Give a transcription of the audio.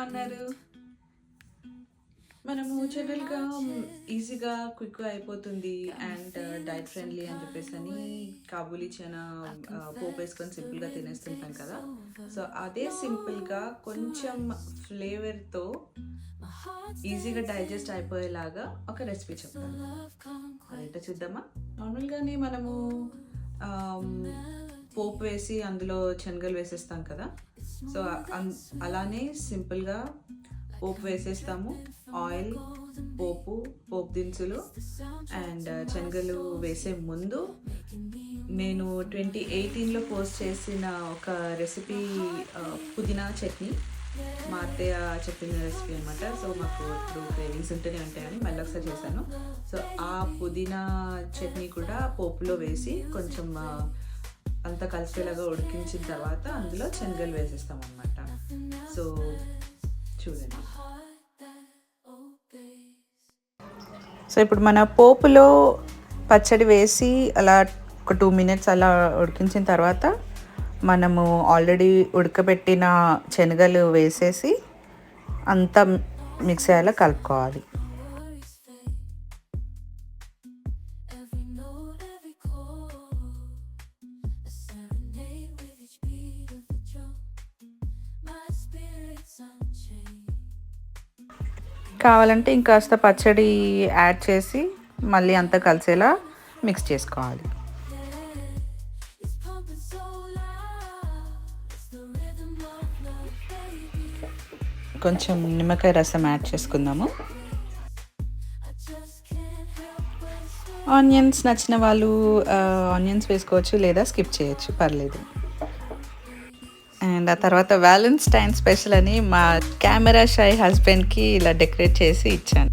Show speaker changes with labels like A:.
A: ఉన్నారు? మనము జనరల్‌గా ఈజీగా, క్విక్‌గా అయిపోతుంది అండ్ డైట్ ఫ్రెండ్లీ అని చెప్పేసని కాబూలీ చనా పోపేసుకొని సింపుల్‌గా తినేస్తుంటాం కదా! సో, అదే సింపుల్‌గా కొంచెం ఫ్లేవర్‌తో ఈజీగా డైజెస్ట్ అయిపోయేలాగా ఒక రెసిపీ చెప్తాను. అదేంటో చూద్దామా? నార్మల్‌గానే మనము ఆహ్, పోపు వేసి అందులో శనగలు వేసేస్తాం కదా! సో, అలానే సింపుల్‌గా పోపు వేసేస్తాము. ఆయిల్, పోపు దినుసులు అండ్ శనగలు వేసే ముందు నేను 2018లో పోస్ట్ చేసిన ఒక రెసిపీ పుదీనా చట్నీ మా అత్తయ్య చెప్పిన రెసిపీ అనమాట. సో, మాకు ఇప్పుడు క్రేవింగ్స్ ఉంటూనే ఉంటాయని మళ్ళీ ఒకసారి చేశాను. సో, ఆ పుదీనా చట్నీ కూడా పోపులో వేసి కొంచెం అంతా కలిసేలాగా ఉడికించిన తర్వాత అందులో శనగలు వేసేస్తాం అనమాట. సో, చూడండి. సో, ఇప్పుడు మన పోపులో పచ్చడి వేసి అలా ఒక 2 మినిట్స్ అలా ఉడికించిన తర్వాత మనము ఆల్రెడీ ఉడకబెట్టిన శనగలు వేసేసి అంతా మిక్స్ అయ్యేలా కలుపుకోవాలి. కావాలంటే ఇంకాస్త పచ్చడి యాడ్ చేసి మళ్ళీ అంతా కలిసేలా మిక్స్ చేసుకోవాలి. కొంచెం నిమ్మకాయ రసం యాడ్ చేసుకుందాము. ఆనియన్స్ నచ్చిన వాళ్ళు ఆనియన్స్ వేసుకోవచ్చు, లేదా స్కిప్ చేయొచ్చు, పర్లేదు. అండ్ ఆ తర్వాత వ్యాలంటైన్ స్పెషల్ అని మా కెమెరా షై హస్బెండ్కి ఇలా డెకరేట్ చేసి ఇచ్చాను.